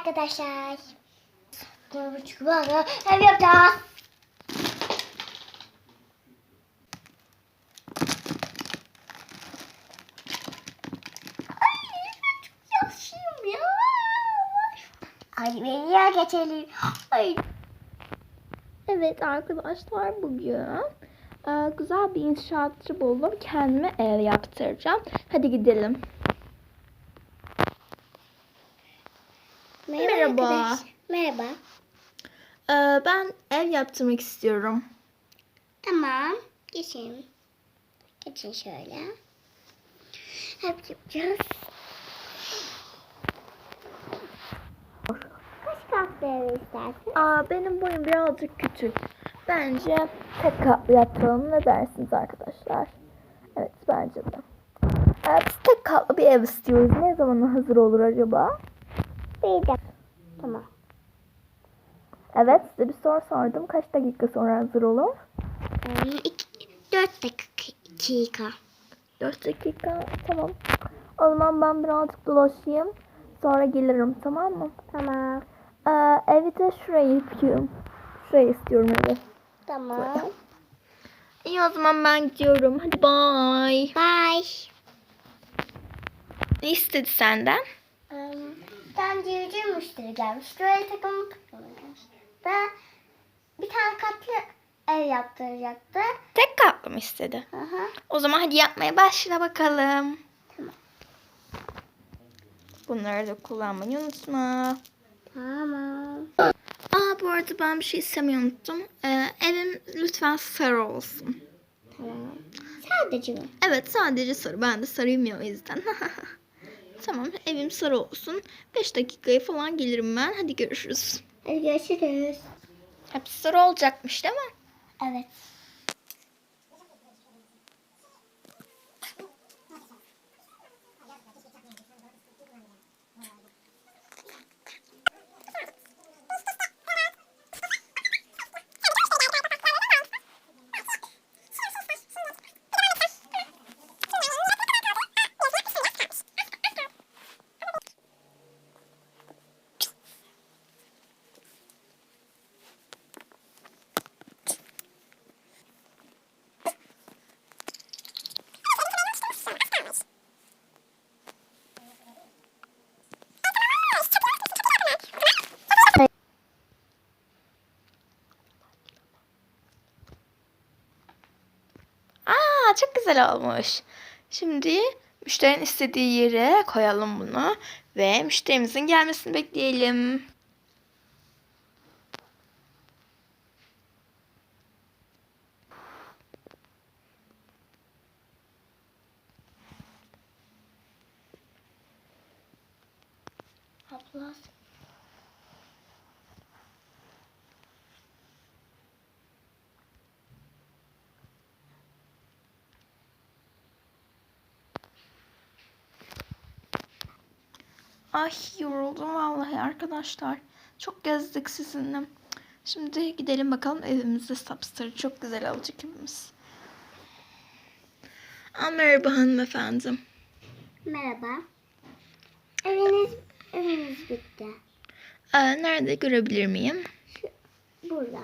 arkadaşlar. 1,5 bana ev yapacağız. Ay ben çok yaşlıyım ya. Hadi videoya geçelim. Ay. Evet arkadaşlar, bugün güzel bir inşaatçı buldum. Kendime ev yaptıracağım. Hadi gidelim. Merhaba. Arkadaş. Merhaba. Ben ev yaptırmak istiyorum. Tamam. Geçin. Geçin şöyle. Hep yapacağız. Kaç katlı ev istersin? Benim boyum birazcık küçük. Bence tek katlı yaptıralım. Ne dersiniz arkadaşlar? Evet, bence de. Biz tek katlı bir ev istiyoruz. Ne zaman hazır olur acaba? Bir de. Tamam. Evet, size bir soru sordum. Kaç dakika sonra hazır olur? 4 dakika. 4 dakika, tamam. O zaman ben birazcık dolaşayım. Sonra gelirim, tamam mı? Tamam. Evi de şuraya yapayım. Şuraya istiyorum evi. Tamam. İyi, o zaman ben gidiyorum. Hadi bye. Bye. Ne istedi senden? Ben civciv müşteri gelmiş. Böyle takımı takılmış. Ve bir tane katlı ev yaptıracaktı. Tek katlı mı istedi? Hı. O zaman hadi yapmaya başla bakalım. Tamam. Bunları da kullanmayı unutma. Tamam. Bu arada ben bir şey istemeyi unuttum. Evim lütfen sarı olsun. Tamam. Sadece mi? Evet, sadece sarı. Ben de sarıyım ya, o yüzden. Tamam, evim sarı olsun. 5 dakikaya falan gelirim ben. Hadi görüşürüz. Hadi görüşürüz. Hepsi sarı olacakmış değil mi? Evet. Çok güzel olmuş. Şimdi müşterinin istediği yere koyalım bunu. Ve müşterimizin gelmesini bekleyelim. Abla. Ay, yoruldum vallahi arkadaşlar. Çok gezdik sizinle. Şimdi gidelim bakalım evimizde sapsarı. Çok güzel olacak evimiz. Merhaba hanımefendi. Merhaba. Eviniz bitti. Nerede görebilir miyim? Burada.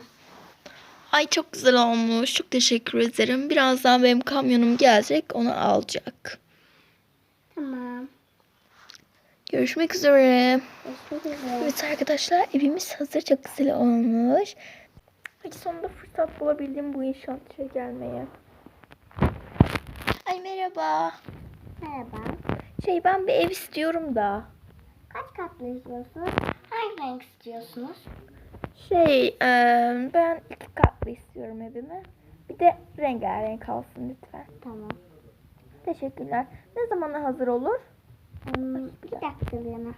Ay, çok güzel olmuş. Çok teşekkür ederim. Birazdan benim kamyonum gelecek. Onu alacak. Tamam. Görüşmek üzere. Görüşmek üzere. Evet arkadaşlar, evimiz hazır. Çok güzel olmuş. Hadi, sonunda fırsat bulabildim bu inşaatçıya gelmeye. Ay, merhaba. Merhaba. Ben bir ev istiyorum da. Kaç katlı istiyorsunuz? Hangi renk istiyorsunuz? Ben 2 katlı istiyorum evimi. Bir de rengarenk olsun lütfen. Tamam. Teşekkürler. Ne zamana hazır olur? Bir dakika yana.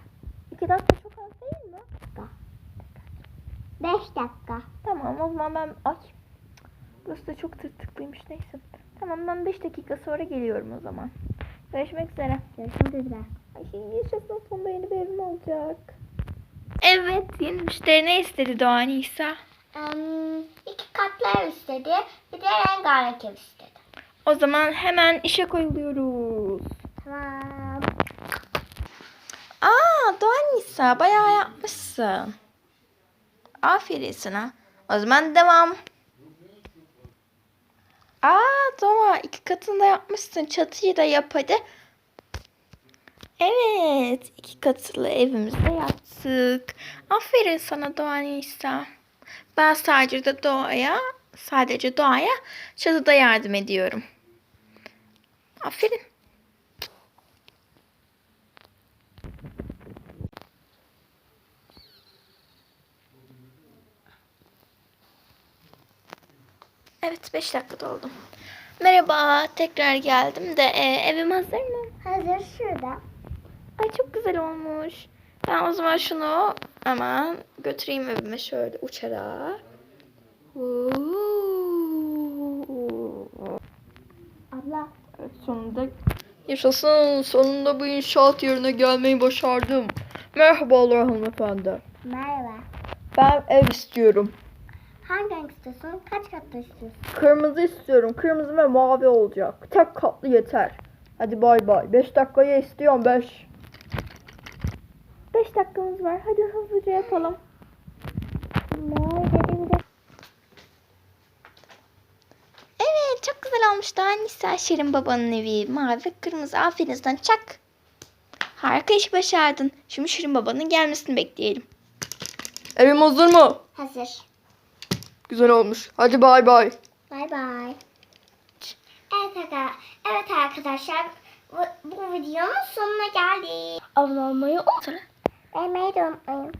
2 dakika çok az değil mi? 5 dakika. Tamam, o zaman Ay, burası da çok tırtıklıymış, neyse. Tamam, ben 5 dakika sonra geliyorum o zaman. Görüşmek üzere. Görüşmek üzere. Ay, yaşasın, sonunda yeni bir evim olacak. Evet, yeni müşteri ne istedi Doğan İsa? 2 katlı ev istedi. Bir de rengarenk ev istedi. O zaman hemen işe koyuluyoruz. Tamam. Doğan Nisa bayağı yapmışsın. Aferin sana. O zaman devam. Doğa 2 katını da yapmışsın. Çatıyı da yap hadi. Evet, 2 katlı evimizi de yaptık. Aferin sana Doğan Nisa. Ben sadece Doğa'ya çatıda yardım ediyorum. Aferin. Evet, 5 dakika doldu. Merhaba, tekrar geldim de evim hazır mı? Hazır şurada. Ay çok güzel olmuş. Ben o zaman şunu hemen götüreyim evime şöyle uçarak. Abla. Evet, sonunda yaşasın. Sonunda bu inşaat yerine gelmeyi başardım. Merhabalar hanımefendi. Merhaba. Ben ev istiyorum. Hangi renk istiyorsun? Kaç katlı istiyorsun? Kırmızı istiyorum. Kırmızı ve mavi olacak. Tek katlı yeter. Hadi bay bay. 5 dakikaya istiyorum 5. 5 dakikamız var. Hadi hızlıca yapalım. Evet çok güzel olmuş. Daha Nisa Şirin babanın evi. Mavi ve kırmızı. Aferin sana çak. Harika iş başardın. Şimdi Şirin babanın gelmesini bekleyelim. Evim hazır mı? Hazır. Güzel olmuş. Hadi bay bay. Bay bay. Evet arkadaşlar. Bu videonun sonuna geldik. Abone olmayı unutmayın. Beğenmeyi de unutmayın.